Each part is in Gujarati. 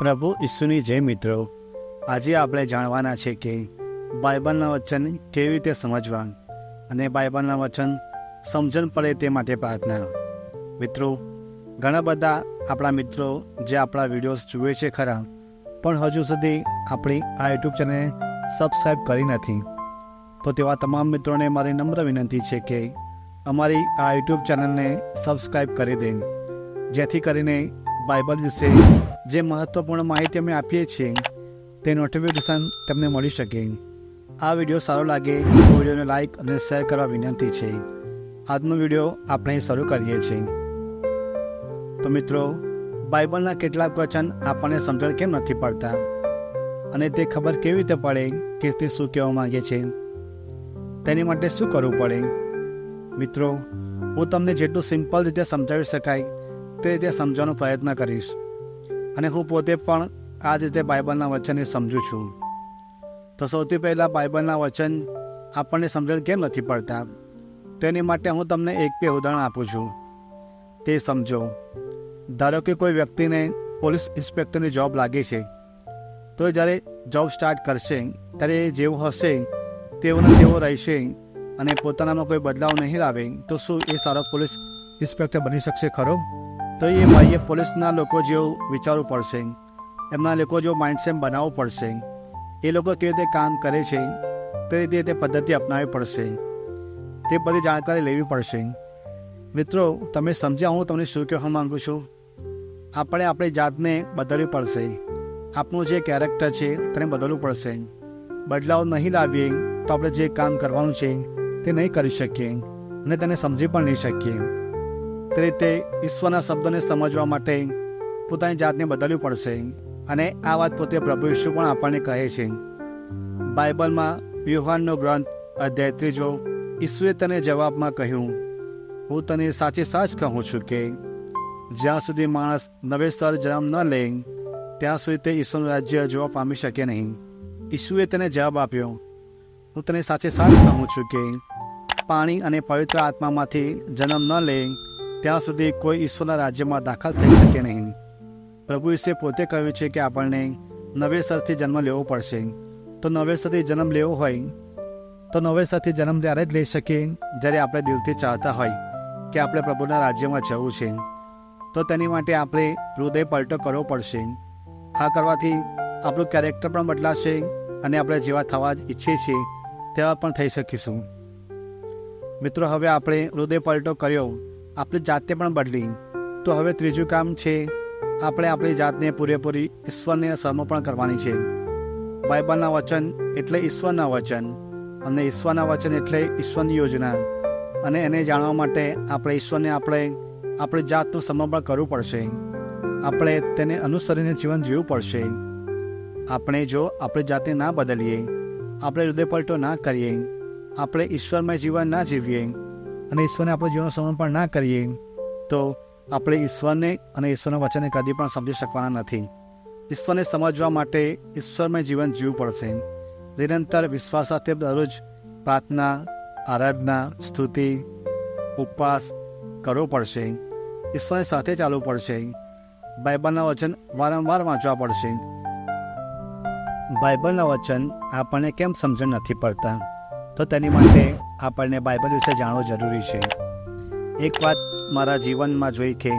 પ્રભુ ઈસુની જય મિત્રો, આજે આપણે જાણવાના છે કે બાઇબલના વચન કેવી રીતે સમજવા અને બાઇબલના વચન સમજણ પડે તે માટે પ્રાર્થના. મિત્રો, ઘણા બધા આપણા મિત્રો જે આપણા વિડીયોઝ જુએ છે ખરા, પણ હજુ સુધી આપણી આ યુટ્યુબ ચેનલને સબસ્ક્રાઈબ કરી નથી. તો તેવા તમામ મિત્રોને મારી નમ્ર વિનંતી છે કે અમારી આ યુટ્યુબ ચેનલને સબસ્ક્રાઈબ કરી દે, જેથી કરીને બાઇબલ વિશે જે મહત્ત્વપૂર્ણ માહિતી અમે આપીએ છીએ તે નોટિફિકેશન તમને મળી શકે. આ વિડીયો સારો લાગે તો વિડીયોને લાઇક અને શેર કરવા વિનંતી છે. આજનો વિડીયો આપણે શરૂ કરીએ છીએ. તો મિત્રો, બાઇબલના કેટલાક વચન આપણને સમજણ કેમ નથી પડતા અને તે ખબર કેવી રીતે પડે કે તે શું કહેવા માગે છે, તેની માટે શું કરવું પડે? મિત્રો, હું તમને જેટલું સિમ્પલ રીતે સમજાવી શકાય તે રીતે સમજવાનો પ્રયત્ન કરીશ, અને હું પોતે પણ આ જ રીતે બાઇબલના વચનને સમજું છું. તો સૌથી પહેલાં બાઇબલના વચન આપણને સમજણ કેમ નથી પડતા તેની માટે હું તમને એક બે ઉદાહરણ આપું છું, તે સમજો. ધારો કે કોઈ વ્યક્તિને પોલીસ ઇન્સ્પેક્ટરની જોબ લાગે છે, તો જ્યારે જોબ સ્ટાર્ટ કરશે ત્યારે એ જેવું હશે તેઓને તેવો રહેશે અને પોતાનામાં કોઈ બદલાવ નહીં લાવે તો શું એ સારો પોલીસ ઇન્સ્પેક્ટર બની શકશે ખરો? તો એ ભાઈએ પોલીસના લોકો જેવું વિચારવું પડશે, એમના લોકો જેવું માઇન્ડસેટ બનાવવું પડશે, એ લોકો કેવી રીતે કામ કરે છે તે રીતે તે પદ્ધતિ અપનાવવી પડશે, તે બધી જાણકારી લેવી પડશે. મિત્રો, તમે સમજ્યા હું તમને શું કહેવા માગું છું? આપણે આપણી જાતને બદલવી પડશે, આપણું જે કેરેક્ટર છે તેને બદલવું પડશે. બદલાવ નહીં લાવીએ તો આપણે જે કામ કરવાનું છે તે નહીં કરી શકીએ અને તેને સમજી પણ નહીં શકીએ. તે રીતે ઈશ્વરના શબ્દોને સમજવા માટે પોતાની જાતને બદલવી પડશે, અને આ વાત પોતે પ્રભુ ઈસુ પણ આપણને કહે છે. બાઇબલમાં યોહાનનો ગ્રંથ અધ્યાય 3 ઈસુએ તેને જવાબમાં કહ્યું, હું તને સાચે સાચ કહું છું કે જ્યાં સુધી માણસ નવેસર જન્મ ન લે ત્યાં સુધી તે ઈશ્વરનું રાજ્ય જોવા પામી શકે નહીં. ઈસુએ તેને જવાબ આપ્યો, હું તને સાચે સાચ કહું છું કે પાણી અને પવિત્ર આત્મામાંથી જન્મ ન લે ત્યાં સુધી કોઈ ઈશ્વરના રાજ્યમાં દાખલ થઈ શકે નહીં. પ્રભુ ઈસુએ પોતે કહ્યું છે કે આપણને નવેસરથી જન્મ લેવો પડશે. તો નવેસરથી જન્મ લેવો હોય તો નવેસરથી જન્મ ત્યારે જ લઈ શકીએ જ્યારે આપણે દિલથી ચાહતા હોય કે આપણે પ્રભુના રાજ્યમાં જવું છે. તો તેની માટે આપણે હૃદય પલટો કરવો પડશે. આ કરવાથી આપણું કેરેક્ટર પણ બદલાશે અને આપણે જેવા થવા જ ઈચ્છીએ છીએ તેવા પણ થઈ શકીશું. મિત્રો, હવે આપણે હૃદય પલટો કર્યો, આપણી જાતને પણ બદલી, તો હવે ત્રીજું કામ છે આપણે આપણી જાતને પૂરેપૂરી ઈશ્વરને સમર્પણ કરવાની છે. બાઇબલના વચન એટલે ઈશ્વરના વચન, અને ઈશ્વરના વચન એટલે ઈશ્વરની યોજના, અને એને જાણવા માટે આપણે ઈશ્વરને આપણી જાતનું સમર્પણ કરવું પડશે. આપણે તેને અનુસરીને જીવન જીવવું પડશે. આપણે જો આપણી જાતને ના બદલીએ, આપણે હૃદય પલટો ના કરીએ, આપણે ઈશ્વરમય જીવન ના જીવીએ અને ઈશ્વરને આપણું જીવન સમર્પણ ના કરીએ, તો આપણે ઈશ્વરને અને ઈશ્વરના વચનને કદી પણ સમજી શકવાના નથી. ઈશ્વરને સમજવા માટે ઈશ્વરમય જીવન જીવવું પડશે. નિરંતર વિશ્વાસ સાથે દરરોજ પ્રાર્થના, આરાધના, સ્તુતિ, ઉપવાસ કરવો પડશે. ઈશ્વરની સાથે ચાલવું પડશે. બાઇબલના વચન વારંવાર વાંચવા પડશે. બાઇબલના વચન આપણને કેમ સમજણ નથી પડતા? તો તેની માટે આપણને બાઇબલ વિશે જાણવું જરૂરી છે. એક વાત મારા જીવનમાં જોઈ કે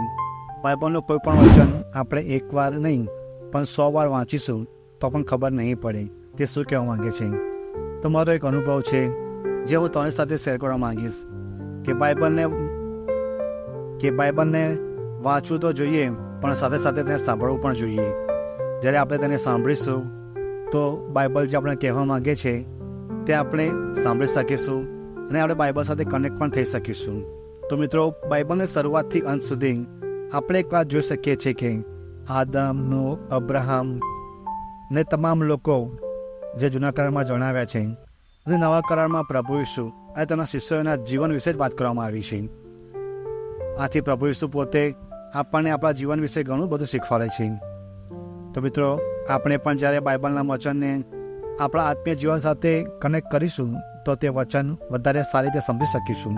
બાઇબલનું કોઈ પણ વચન આપણે એકવાર નહીં પણ 100 વાર વાંચીશું તો પણ ખબર નહીં પડે તે શું કહેવા માંગે છે. તો મારો એક અનુભવ છે જે હું તમારી સાથે શેર કરવા માંગીશ કે બાઇબલને વાંચવું તો જોઈએ, પણ સાથે સાથે તેને સાંભળવું પણ જોઈએ. જ્યારે આપણે તેને સાંભળીશું તો બાઇબલ જે આપણે કહેવા માંગે છે તે આપણે સાંભળી શકીશું અને આપણે બાઇબલ સાથે કનેક્ટ પણ થઈ શકીશું. તો મિત્રો, બાઇબલની શરૂઆતથી અંત સુધી આપણે એક વાત જોઈ શકીએ છીએ કે આદમ, નૂહ, અબ્રાહમ ને તમામ લોકો જે જૂના કરારમાં જણાવ્યા છે અને નવા કરારમાં પ્રભુ ઈસુ અને તેના શિષ્યોના જીવન વિશે જ વાત કરવામાં આવી છે. આથી પ્રભુ ઈસુ પોતે આપણને આપણા જીવન વિશે ઘણું બધું શીખવાડે છે. તો મિત્રો, આપણે પણ જ્યારે બાઇબલના વચનને આપણા આત્મીય જીવન સાથે કનેક્ટ કરીશું તો તે વચન વધારે સારી રીતે સમજી શકીશું.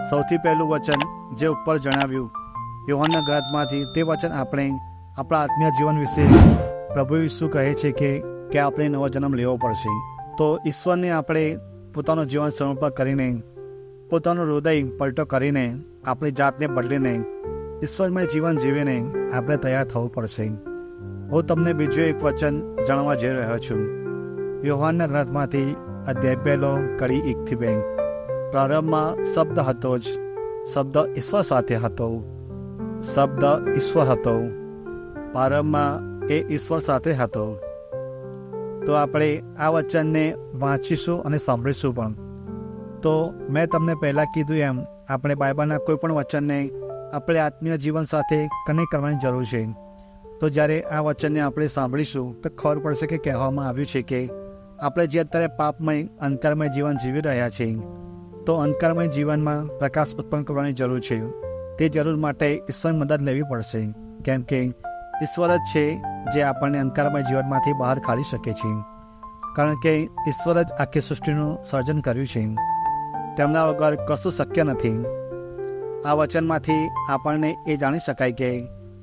સૌથી પહેલું વચન જે ઉપર જણાવ્યું યોહાનના ગ્રંથમાંથી, તે વચન આપણે આપણા આત્મીય જીવન વિશે પ્રભુ ઈસુ કહે છે કે આપણે નવો જન્મ લેવો પડશે. તો ઈશ્વરને આપણે પોતાનું જીવન સમર્પણ કરીને, પોતાનું હૃદય પલટો કરીને, આપણી જાતને બદલીને ઈશ્વરમય જીવન જીવીને આપણે તૈયાર થવું પડશે. હું તમને બીજું એક વચન જણાવવા જઈ રહ્યો છું. યોહાનના ગ્રંથમાંથી અધ્યાય 1 કડી 1-2. પ્રારંભમાં શબ્દ હતો જ, શબ્દ ઈશ્વર સાથે હતો, શબ્દ ઈશ્વર હતો, પ્રારંભમાં એ ઈશ્વર સાથે હતો. તો આપણે આ વચનને વાંચીશું અને સાંભળીશું પણ. તો મેં તમને પહેલાં કીધું એમ આપણે બાઇબલના કોઈ પણ વચનને આપણે આત્મીય જીવન સાથે કનેક્ટ કરવાની જરૂર છે. તો જ્યારે આ વચનને આપણે સાંભળીશું તો ખબર પડશે કે કહેવામાં આવ્યું છે કે આપણે જે અત્યારે પાપમય અંધકારમય જીવન જીવી રહ્યા છીએ, તો અંધકારમય જીવનમાં પ્રકાશ ઉત્પન્ન કરવાની જરૂર છે. તે જરૂર માટે ઈશ્વરની મદદ લેવી પડશે, કેમ કે ઈશ્વર જ છે જે આપણને અંધકારમય જીવનમાંથી બહાર કાઢી શકે છે. કારણ કે ઈશ્વર જ આખી સૃષ્ટિનું સર્જન કર્યું છે. તેમના વગર કશું શક્ય નથી. આ વચનમાંથી આપણને એ જાણી શકાય કે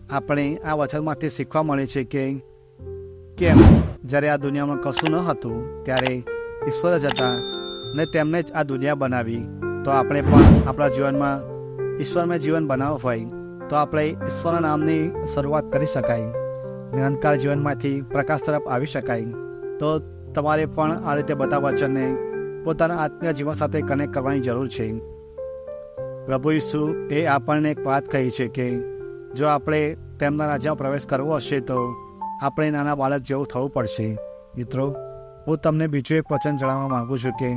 આપણે આ વચનમાંથી શીખવા મળે છે કે કેમ જ્યારે આ દુનિયામાં કશું ન હતું ત્યારે ઈશ્વર જ હતા ને તેમને જ આ દુનિયા બનાવી. તો આપણે પણ આપણા જીવનમાં ઈશ્વરમય જીવન બનાવવું હોય તો આપણે ઈશ્વરના નામની શરૂઆત કરી શકાય ને અંધકાર જીવનમાંથી પ્રકાશ તરફ આવી શકાય. તો તમારે પણ આ રીતે બધા વચનને પોતાના આત્મીય જીવન સાથે કનેક્ટ કરવાની જરૂર છે. પ્રભુ ઈસુ એ આપણને એક વાત કહી છે કે જો આપણે તેમના રાજ્યમાં પ્રવેશ કરવો હશે તો આપણે નાના બાળક જેવું થવું પડશે. મિત્રો, હું તમને બીજું એક વચન જણાવવા માગું છું કે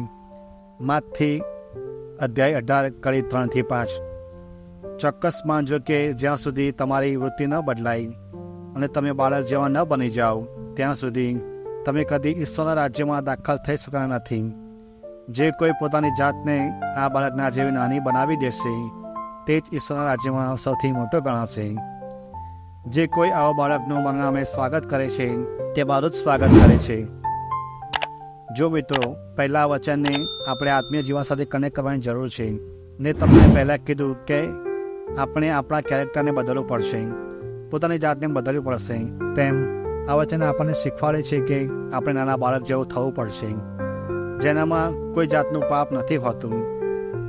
માથી અધ્યાય 18 કડી 3-5. ચોક્કસ માનજો કે જ્યાં સુધી તમારી વૃત્તિ ન બદલાય અને તમે બાળક જેવા ન બની જાઓ ત્યાં સુધી તમે કદી ઈશ્વરના રાજ્યમાં દાખલ થઈ શકવાના નથી. જે કોઈ પોતાની જાતને આ બાળકના જેવી નાની બનાવી દેશે તે જ ઈશ્વરના રાજ્યમાં સૌથી મોટો ગણાશે. જે કોઈ આવો બાળકનું મારા નામે સ્વાગત કરે છે તે મારું જ સ્વાગત કરે છે. જો મિત્રો, પહેલાં વચનને આપણે આત્મીય જીવન સાથે કનેક્ટ કરવાની જરૂર છે ને તમને પહેલાં કીધું કે આપણે આપણા કેરેક્ટરને બદલવું પડશે, પોતાની જાતને બદલવી પડશે. તેમ આ વચન આપણને શીખવાડે છે કે આપણે નાના બાળક જેવું થવું પડશે, જેનામાં કોઈ જાતનું પાપ નથી હોતું.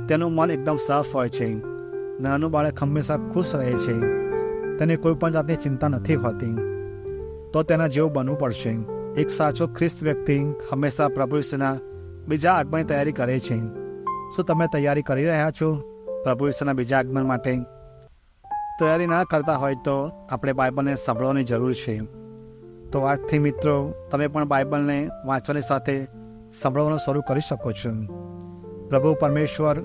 તેનું મન એકદમ સાફ હોય છે. નાનું બાળક હંમેશા ખુશ રહે છે. તેને કોઈ પણ જાતની ચિંતા નથી હોતી. તો તેના જેવું બનવું પડશે. એક સાચો ખ્રિસ્ત વ્યક્તિ હંમેશા પ્રભુ ઈસુના બીજા આગમનની તૈયારી કરે છે. શું તમે તૈયારી કરી રહ્યા છો પ્રભુ ઈસુના બીજા આગમન માટે? તૈયારી ના કરતા હોય તો આપણે બાઇબલને સાંભળવાની જરૂર છે. તો આજથી મિત્રો તમે પણ બાઇબલને વાંચવાની સાથે સાંભળવાનું શરૂ કરી શકો છો. પ્રભુ પરમેશ્વર,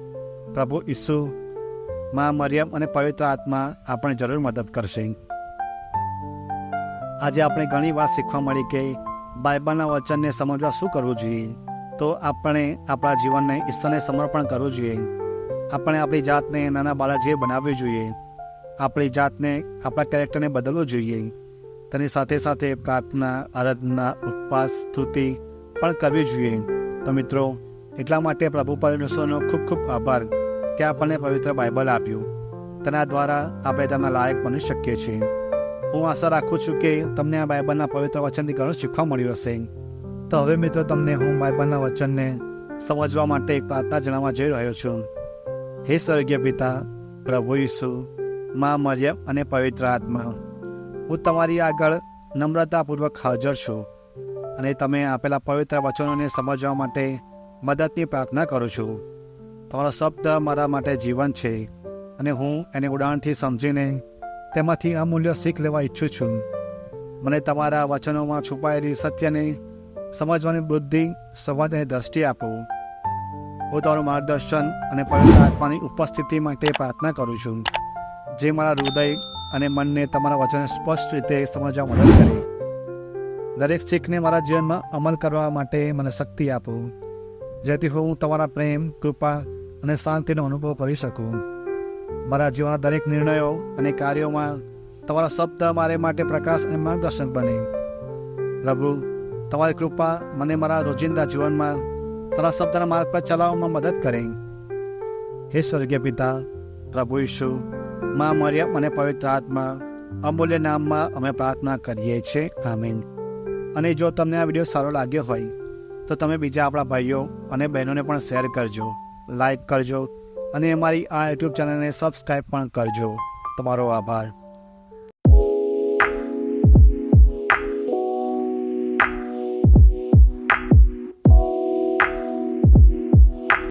પ્રભુ ઈસુ, મા મરિયમ અને પવિત્ર આત્મા આપણને જરૂર મદદ કરશે. આજે આપણે ઘણી વાત શીખવા મળી કે બાઇબલના વચનને સમજવા શું કરવું જોઈએ. તો આપણે આપણા જીવનને ઈશ્વરને સમર્પણ કરવું જોઈએ. આપણે આપણી જાતને નાના બાળક જેવી બનાવવી જોઈએ. આપણી જાતને, આપણા કેરેક્ટરને બદલવું જોઈએ. તેની સાથે સાથે પ્રાર્થના, આરાધના, ઉપવાસ, સ્તુતિ પણ કરવી જોઈએ. તો મિત્રો, એટલા માટે પ્રભુ પરમેશ્વરનો ખૂબ ખૂબ આભાર કે આપણને પવિત્ર બાઇબલ આપ્યું. તેના દ્વારા આપણે તેમના લાયક બની શકીએ છીએ. હું આશા રાખું છું કે તમને આ બાઇબલના પવિત્ર વચનથી ઘણું શીખવા મળ્યું હશે. તો હવે મિત્રો, તમને હું બાઇબલના વચનને સમજવા માટે એક પ્રાર્થના જણાવવા જઈ રહ્યો છું. હે સ્વર્ગીય પિતા, પ્રભુ ઈસુ, મા મરિયમ અને પવિત્ર આત્મા, હું તમારી આગળ નમ્રતાપૂર્વક હાજર છું અને તમે આપેલા પવિત્ર વચનોને સમજવા માટે મદદની પ્રાર્થના કરું છું. તમારો શબ્દ મારા માટે જીવન છે અને હું એને ઉડાણથી સમજીને તેમાંથી અમૂલ્ય શીખ લેવા ઈચ્છું છું. મને તમારા વચનોમાં છુપાયેલી સત્યને સમજવાની બુદ્ધિ, સંવાદ અને દ્રષ્ટિ આપો. હું તમારું માર્ગદર્શન અને પવિત્ર આત્માની ઉપસ્થિતિ માટે પ્રાર્થના કરું છું, જે મારા હૃદય અને મનને તમારા વચનને સ્પષ્ટ રીતે સમજવા મદદ કરે. દરેક શીખને મારા જીવનમાં અમલ કરવા માટે મને શક્તિ આપો, જેથી હું તમારા પ્રેમ, કૃપા અને શાંતિનો અનુભવ કરી શકું. મારા જીવનના દરેક નિર્ણયો અને કાર્યોમાં તમારો શબ્દ મારે માટે પ્રકાશ અને માર્ગદર્શન બને. પ્રભુ, તમારી કૃપા મને મારા રોજિંદા જીવનમાં તમારા શબ્દના માર્ગ પર ચલાવવામાં મદદ કરે. હે સ્વર્ગીય પિતા, પ્રભુ ઈસુ, મા મરિયમ અને પવિત્ર આત્મા, અમૂલ્ય નામમાં અમે પ્રાર્થના કરીએ છીએ. આમીન. અને જો તમને આ વિડીયો સારો લાગ્યો હોય તો તમે બીજા આપણા ભાઈઓ અને બહેનોને પણ શેર કરજો, લાઈક કરજો અને અમારી આ યુટ્યુબ ચેનલને સબસ્ક્રાઈબ પણ કરજો. તમારો આભાર.